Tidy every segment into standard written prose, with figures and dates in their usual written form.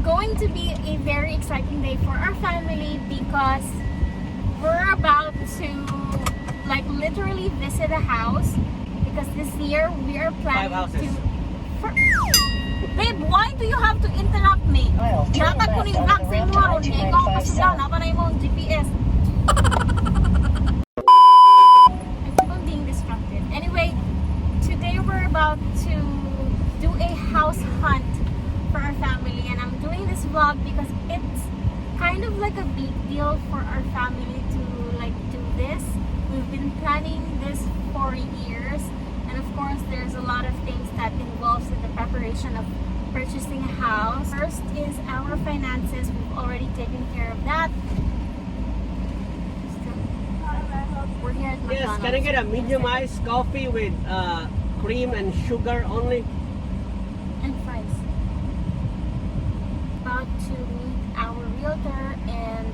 going to be a very exciting day for our family because we're about to like literally visit a house because this year we are planning 5 houses. Babe, why do you have to interrupt me? Dapat ko ni vlog sa inyo aron niya ikaw kasuglaw na pa na imong GPS. I keep on being distracted. Anyway, today we're about to do a house hunt for our family, and I'm doing this vlog because it's kind of like a big deal for our family to like do this. We've been planning this for years, and of course there's a lot of things that involves in the preparation of purchasing a house. First is our finances. We've already taken care of that. We're here at Yes, McDonald's. can I get a medium iced coffee with cream and sugar only? And fries. About to meet our realtor and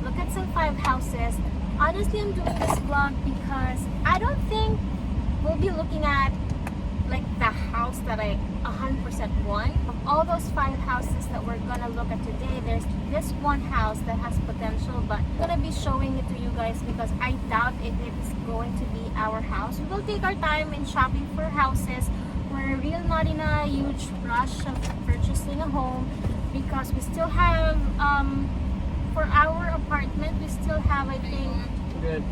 look at some 5 houses. Honestly, I'm doing this vlog because I don't think we'll be looking at like the house that I 100% want. Of all those 5 houses that we're gonna look at today, there's this one house that has potential, but I'm gonna be showing it to you guys because I doubt if it is going to be our house. We will take our time in shopping for houses. We're real not in a huge rush of purchasing a home because we still have for our apartment we still have, I think, Good.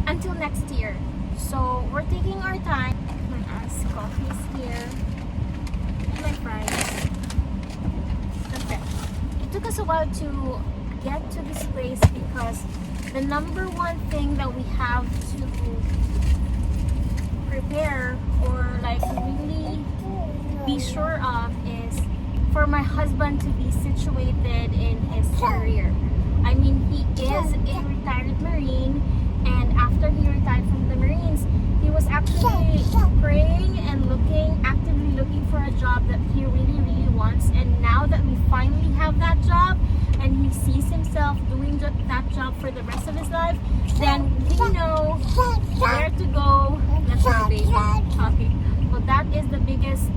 until next year. So we're taking our time. My iced coffee is here and my fries. Okay. It took us a while to get to this place because the number one thing that we have to prepare or like really be sure of is for my husband to be situated in his career. I mean, he is a retired Marine, and after he retired from the Marines, he was actually praying and actively looking for a job that he really, really wants. And now that we finally have that job, and he sees himself doing that job for the rest of his life, then we know where to go. That's my baby talking. Well, that is the biggest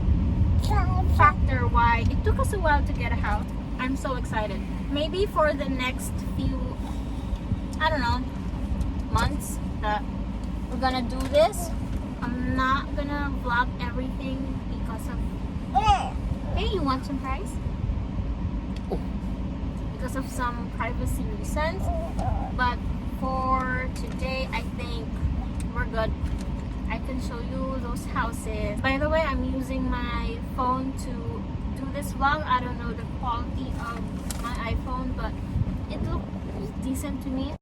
factor why it took us a while to get a house. I'm so excited. Maybe for the next few, I don't know, months that we're gonna do this. I'm not gonna vlog everything because of, hey, you want some fries? Because of some privacy reasons. But for today, I think we're good. I can show you those houses. By the way, I'm using my phone to do this vlog. I don't know the quality of my iPhone, but it looks decent to me.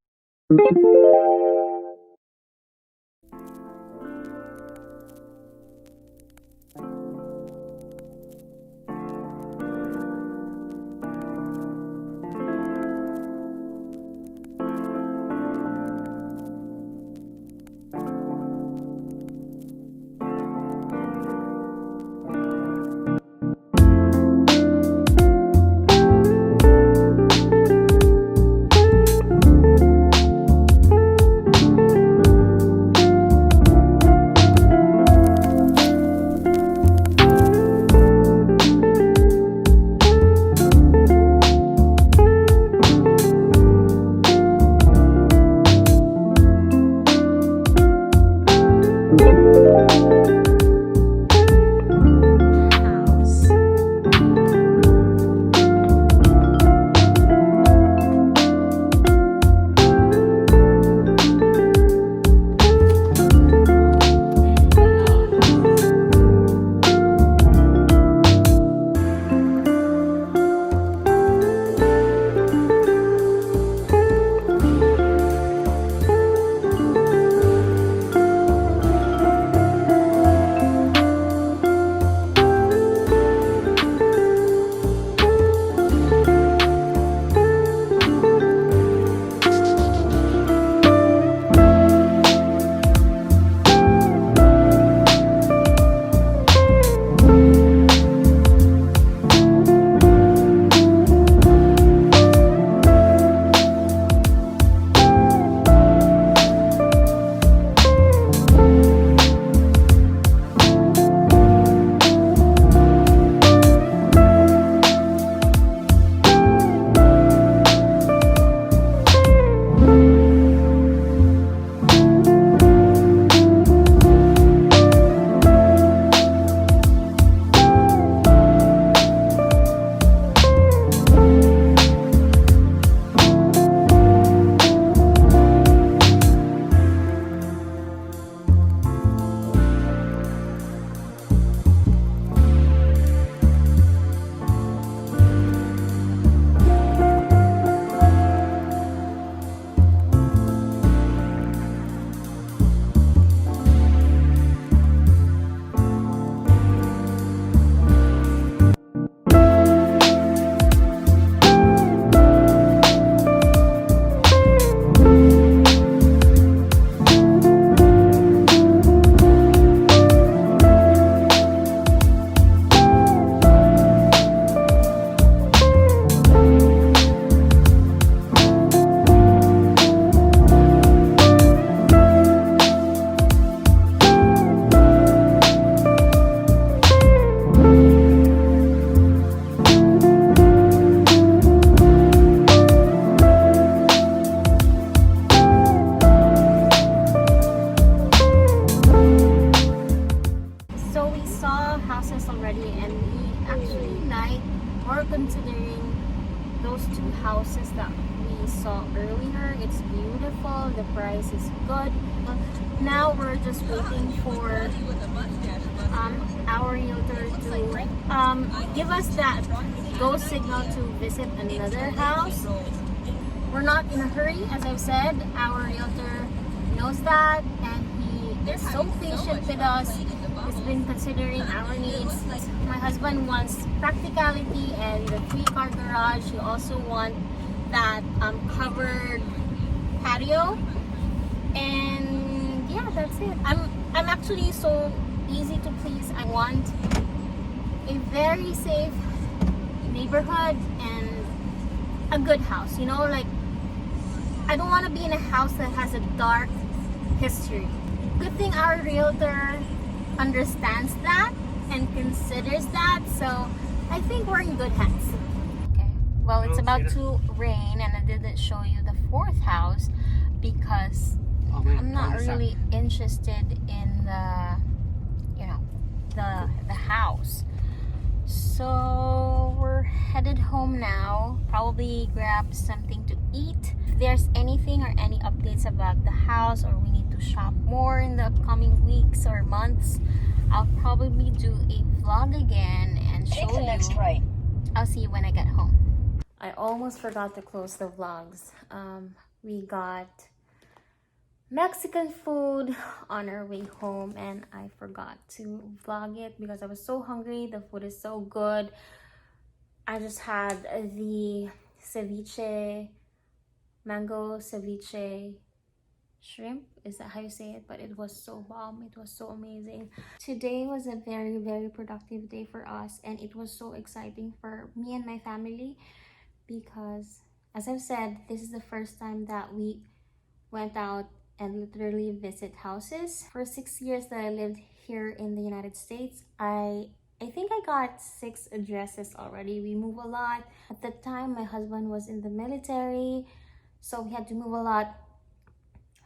and we actually like or considering those two houses that we saw earlier. It's beautiful, the price is good. Now we're just waiting for our realtor to give us that go signal to visit another house. We're not in a hurry, as I've said. Our realtor knows that, and he is so patient with us. He's been considering our needs. My husband wants practicality and the 3-car garage. He also wants that covered patio, and yeah, that's it. I'm actually so easy to please. I want a very safe neighborhood and a good house, you know, like I don't want to be in a house that has a dark history. Good thing our realtor understands that and considers that, so I think we're in good hands. Okay, well, it's about to rain and I didn't show you the 4th house because I'm not really interested in the, you know, the house. So we're headed home now. Probably grab something to eat. If there's anything or any updates about the house, or we need to shop more in the upcoming weeks or months, I'll probably do a vlog again and show you. Next right. I'll see you when I get home. I almost forgot to close the vlogs. We got Mexican food on our way home and I forgot to vlog it because I was so hungry. The food is so good. I just had the ceviche, mango ceviche shrimp. Is that how you say it? But it was so bomb. It was so amazing. Today was a very, very productive day for us, and it was so exciting for me and my family because, as I've said, this is the first time that we went out and literally visit houses. For 6 years that I lived here in the United States, I think I got 6 addresses already. We move a lot. At the time, my husband was in the military, so we had to move a lot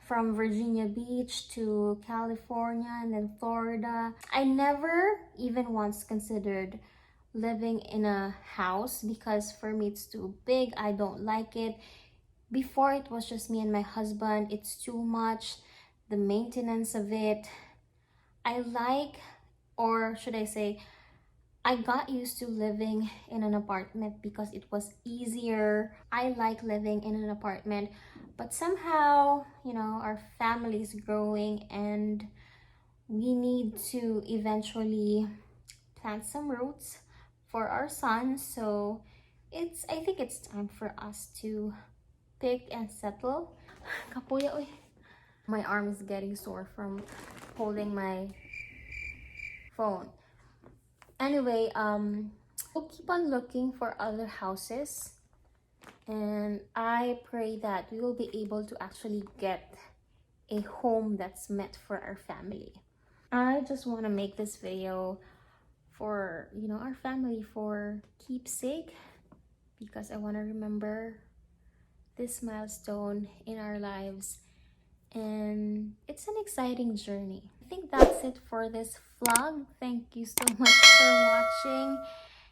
from Virginia Beach to California and then Florida. I never even once considered living in a house because for me it's too big. I don't like it. Before, it was just me and my husband. It's too much, the maintenance of it. I like, or should I say, I got used to living in an apartment because it was easier. I like living in an apartment, but somehow, you know, our family is growing and we need to eventually plant some roots for our son. So I think it's time for us to pick and settle. Kapuya, oy. My arm is getting sore from holding my phone. Anyway, we'll keep on looking for other houses, and I pray that we will be able to actually get a home that's meant for our family. I just want to make this video for, you know, our family, for keepsake, because I want to remember this milestone in our lives, and it's an exciting journey. I think that's it for this vlog. Thank you so much for watching,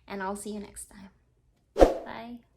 and I'll see you next time. Bye.